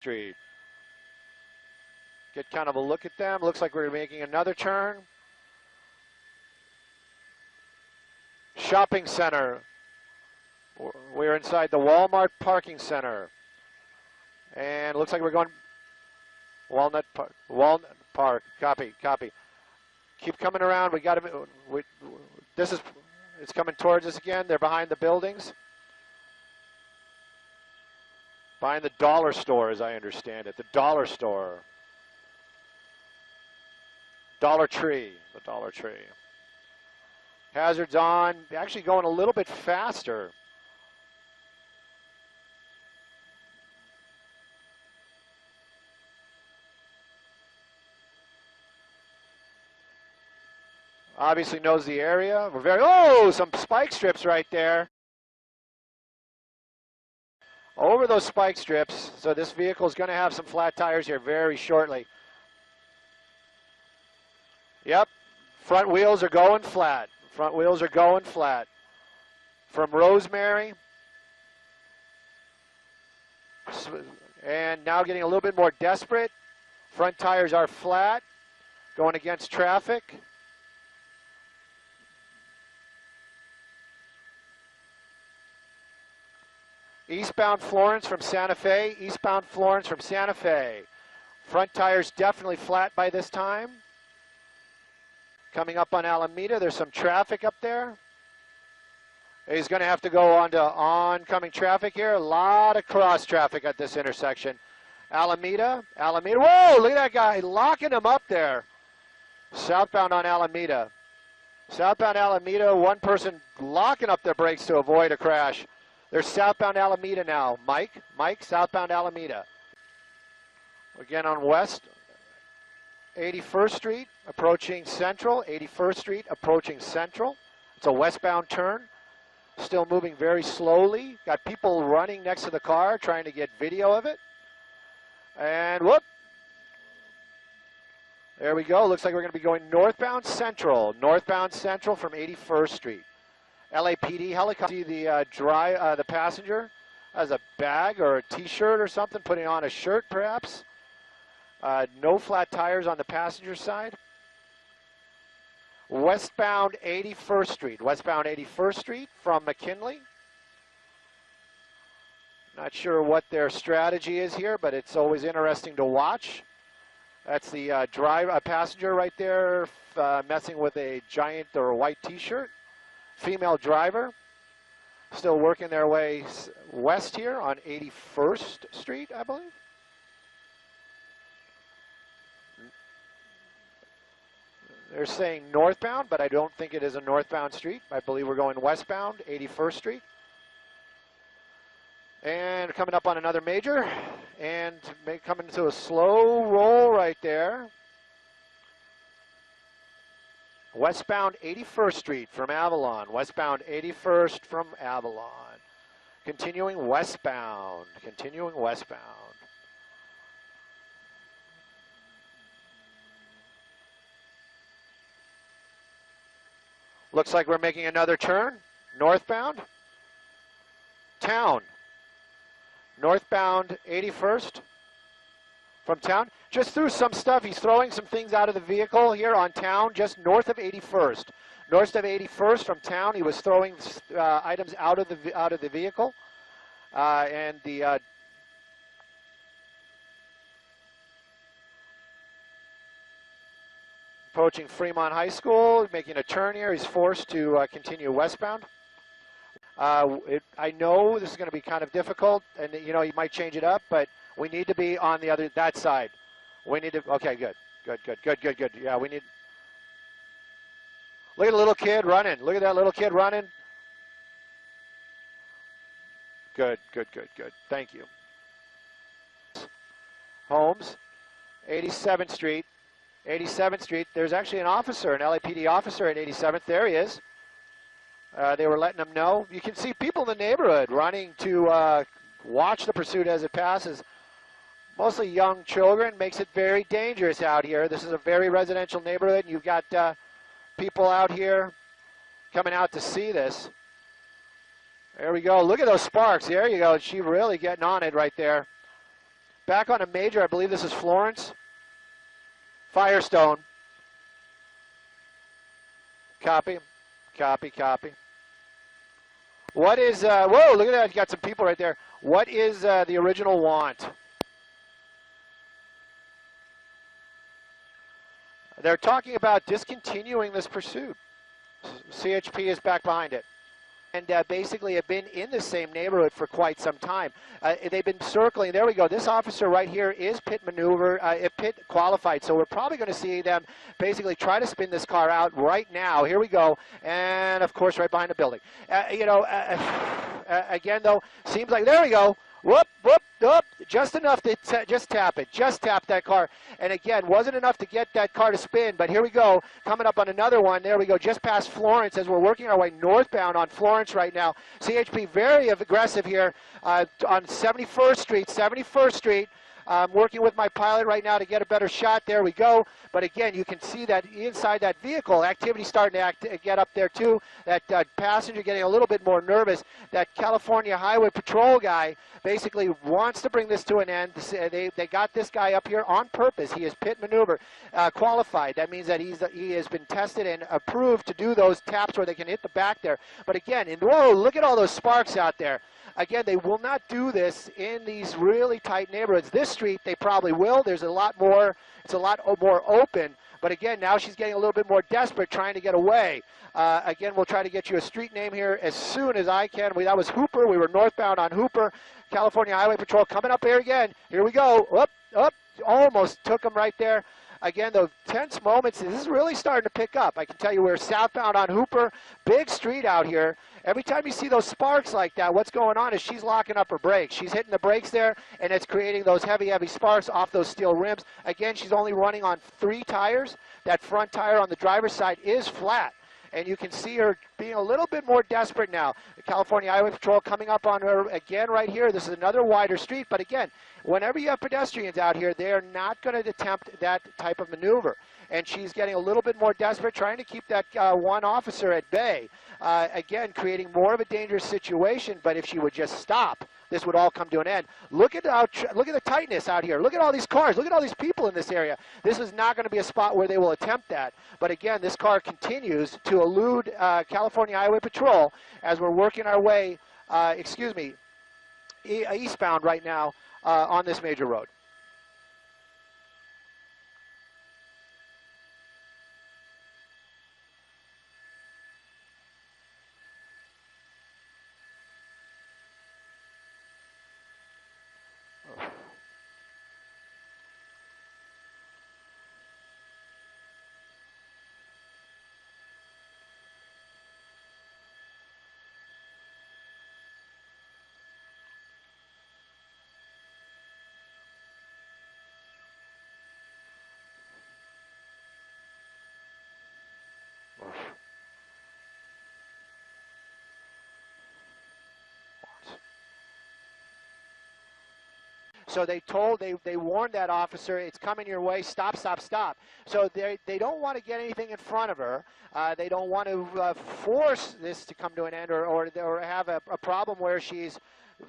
Street. Get kind of a look at them. Looks like we're making another turn. Shopping center. We're inside the Walmart parking center. And it looks like we're going Walnut Park. Copy. Keep coming around. We got to. It's coming towards us again. They're behind the buildings. Behind the dollar store, as I understand it. The dollar store. Dollar Tree. The Dollar Tree. Hazards on. Actually going a little bit faster. Obviously knows the area. Some spike strips right there. Over those spike strips. So this vehicle is going to have some flat tires here very shortly. Yep. Front wheels are going flat. Front wheels are going flat. From Rosemary. And now getting a little bit more desperate. Front tires are flat. Going against traffic. Eastbound Florence from Santa Fe. Eastbound Florence from Santa Fe. Front tires definitely flat by this time. Coming up on Alameda, there's some traffic up there. He's going to have to go on to oncoming traffic here. A lot of cross traffic at this intersection. Alameda. Whoa, look at that guy locking him up there. Southbound on Alameda. Southbound Alameda, one person locking up their brakes to avoid a crash. There's southbound Alameda now. Mike, southbound Alameda. Again on West 81st Street, approaching Central. 81st Street, approaching Central. It's a westbound turn. Still moving very slowly. Got people running next to the car, trying to get video of it. And whoop. There we go. Looks like we're going to be going northbound Central. Northbound Central from 81st Street. LAPD helicopter. See the passenger has a bag or a T-shirt or something, putting on a shirt perhaps. No flat tires on the passenger side. Westbound 81st Street. Westbound 81st Street from McKinley. Not sure what their strategy is here, but it's always interesting to watch. That's the passenger right there messing with a giant or a white T-shirt. Female driver still working their way west here on 81st Street, I believe. They're saying northbound, but I don't think it is a northbound street. I believe we're going westbound, 81st Street. And coming up on another major, and coming to a slow roll right there. Westbound 81st Street from Avalon. Westbound 81st from Avalon. Continuing westbound. Looks like we're making another turn. Northbound. Town. Northbound 81st from Town. Just threw some stuff. He's throwing some things out of the vehicle here on Town, just north of 81st. North of 81st from Town, he was throwing items out of the vehicle, and the approaching Fremont High School, making a turn here. He's forced to continue westbound. I know this is going to be kind of difficult, and you might change it up, but we need to be on that side. We need to. Okay, good. Yeah, we need. Look at the little kid running. Look at that little kid running. Good. Thank you. Holmes, 87th Street. 87th Street. There's actually an officer, an LAPD officer at 87th. There he is. They were letting him know. You can see people in the neighborhood running to watch the pursuit as it passes. Mostly young children. Makes it very dangerous out here. This is a very residential neighborhood. You've got people out here coming out to see this. There we go. Look at those sparks. There you go. She really getting on it right there. back on a major. I believe this is Florence. Firestone. Copy. Copy, copy. What is, whoa, look at that. You got some people right there. What is the original want? They're talking about discontinuing this pursuit. CHP is back behind it. And basically have been in the same neighborhood for quite some time. They've been circling. There we go. This officer right here is pit maneuver, pit qualified. So we're probably going to see them basically try to spin this car out right now. Here we go. And, of course, right behind the building. Again, though, seems like, there we go. Whoop, whoop, whoop, just enough to just tap it. Just tap that car. And again, wasn't enough to get that car to spin, but here we go. Coming up on another one. There we go, just past Florence as we're working our way northbound on Florence right now. CHP very aggressive here on 71st Street, 71st Street. I'm working with my pilot right now to get a better shot. There we go. But again, you can see that inside that vehicle, activity starting to get up there too. That passenger getting a little bit more nervous. That California Highway Patrol guy basically wants to bring this to an end. They got this guy up here on purpose. He is pit maneuver qualified. That means that he has been tested and approved to do those taps where they can hit the back there. But again, whoa, look at all those sparks out there. Again, they will not do this in these really tight neighborhoods. This street, they probably will. There's a lot more, it's a lot more open. But again, now she's getting a little bit more desperate, trying to get away. Again, we'll try to get you a street name here as soon as I can. That was Hooper. We were northbound on Hooper. California Highway Patrol coming up here again. Here we go. Up, up. Almost took them right there. Again, those tense moments, this is really starting to pick up. I can tell you we're southbound on Hooper, big street out here. Every time you see those sparks like that, what's going on is she's locking up her brakes. She's hitting the brakes there, and it's creating those heavy, heavy sparks off those steel rims. Again, she's only running on 3 tires. That front tire on the driver's side is flat. And you can see her being a little bit more desperate now. The California Highway Patrol coming up on her again right here. This is another wider street. But again, whenever you have pedestrians out here, they are not going to attempt that type of maneuver. And she's getting a little bit more desperate, trying to keep that one officer at bay. Again, creating more of a dangerous situation. But if she would just stop, this would all come to an end. Look at the tightness out here. Look at all these cars. Look at all these people in this area. This is not going to be a spot where they will attempt that. But again, this car continues to elude California Highway Patrol as we're working our way, eastbound right now on this major road. So they warned that officer, it's coming your way, stop, stop, stop. So they don't want to get anything in front of her. They don't want to force this to come to an end or have a problem where she's,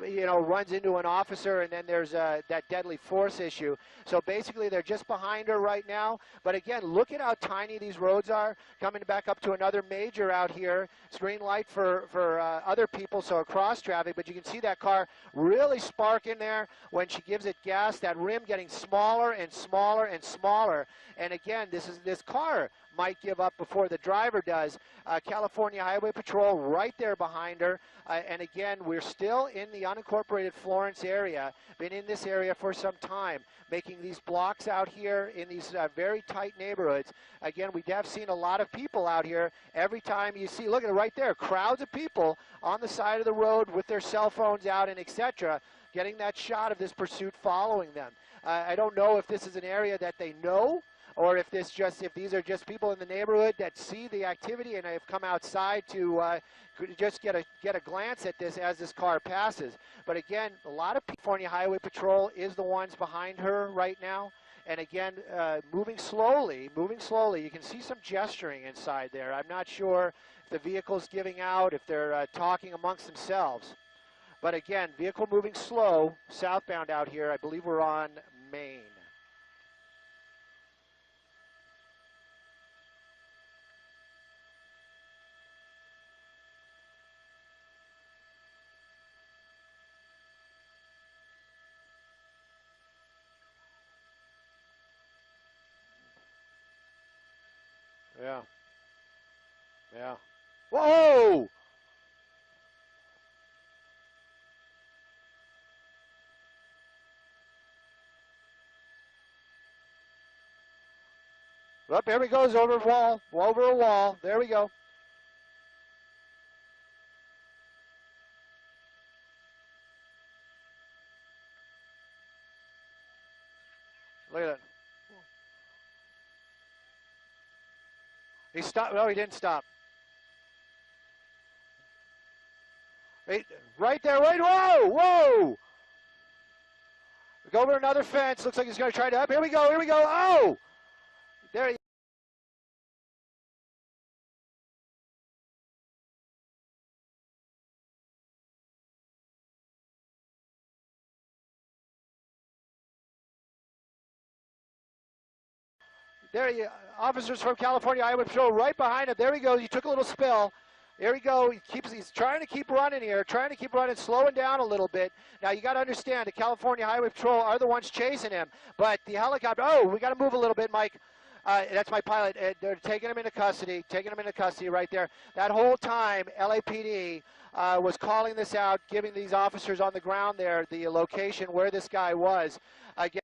runs into an officer and then there's that deadly force issue. So basically they're just behind her right now. But again, look at how tiny these roads are. Coming back up to another major out here. It's green light for other people, so across traffic. But you can see that car really sparking there when she gives it gas. That rim getting smaller and smaller and smaller. And again, this car might give up before the driver does. California Highway Patrol right there behind her. And again, we're still in the unincorporated Florence area, been in this area for some time, making these blocks out here in these very tight neighborhoods. Again, we have seen a lot of people out here. Every time you see, look at it right there, crowds of people on the side of the road with their cell phones out and etc., getting that shot of this pursuit following them. I don't know if this is an area that they know, or if these are just people in the neighborhood that see the activity and have come outside to just get a glance at this as this car passes. But again, a lot of California Highway Patrol is the ones behind her right now. And again, moving slowly. You can see some gesturing inside there. I'm not sure if the vehicle's giving out, if they're talking amongst themselves. But again, vehicle moving slow, southbound out here. I believe we're on Main. Yeah. Yeah. Whoa! Up, here he goes over a wall. Over a wall. There we go. Look at that. He stopped. No, he didn't stop. Right there. Right. Whoa! Whoa! Go over another fence. Looks like he's going to try to up. Here we go. Here we go. Oh! There he There he, officers from California Highway Patrol right behind him. There he goes. He took a little spill. There we go. He's trying to keep running here, trying to keep running, slowing down a little bit. Now you got to understand, the California Highway Patrol are the ones chasing him, but the helicopter. Oh, we got to move a little bit, Mike. That's my pilot. They're taking him into custody. Right there. That whole time, LAPD was calling this out, giving these officers on the ground there the location where this guy was. Again.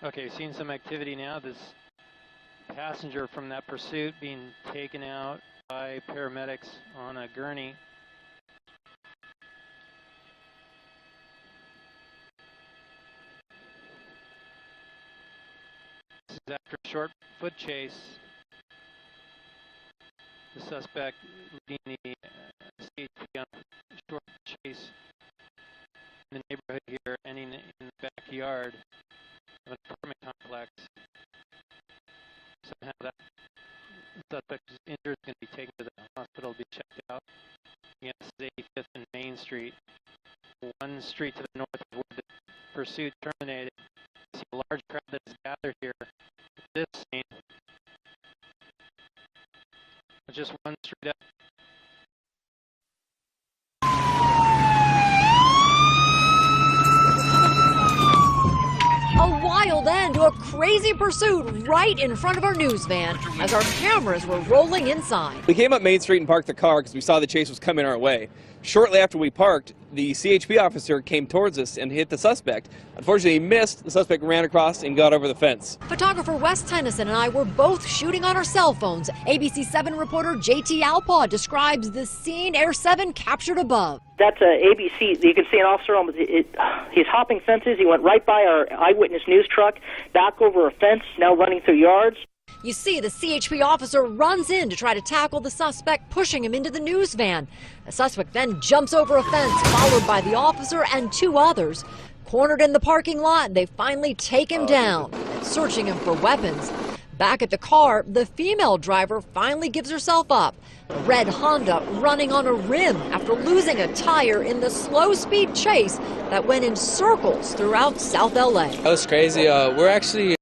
Okay, seeing some activity now. This passenger from that pursuit being taken out by paramedics on a gurney. This is after a short foot chase. The suspect leading the CHP on a short chase in the neighborhood here, ending in the backyard of an apartment complex. Somehow that suspect is injured, is going to be taken to the hospital to be checked out. Yes, 85th and Main Street. One street to the north of where the pursuit terminated. You see a large crowd that is gathered here at this scene. Just one street up. A wild end to a crazy pursuit right in front of our news van as our cameras were rolling inside. We came up Main Street and parked the car because we saw the chase was coming our way. Shortly after we parked, the CHP officer came towards us and hit the suspect. Unfortunately, he missed. The suspect ran across and got over the fence. Photographer Wes Tennyson and I were both shooting on our cell phones. ABC 7 reporter JT Alpaw describes the scene Air 7 captured above. That's ABC. You can see an officer on he's hopping fences. He went right by our eyewitness news truck, back over a fence, now running through yards. You see the CHP officer runs in to try to tackle the suspect, pushing him into the news van. The suspect then jumps over a fence, followed by the officer and two others. Cornered in the parking lot, they finally take him down, searching him for weapons. Back at the car, the female driver finally gives herself up. The red Honda running on a rim after losing a tire in the slow-speed chase that went in circles throughout South LA. That was crazy. We're actually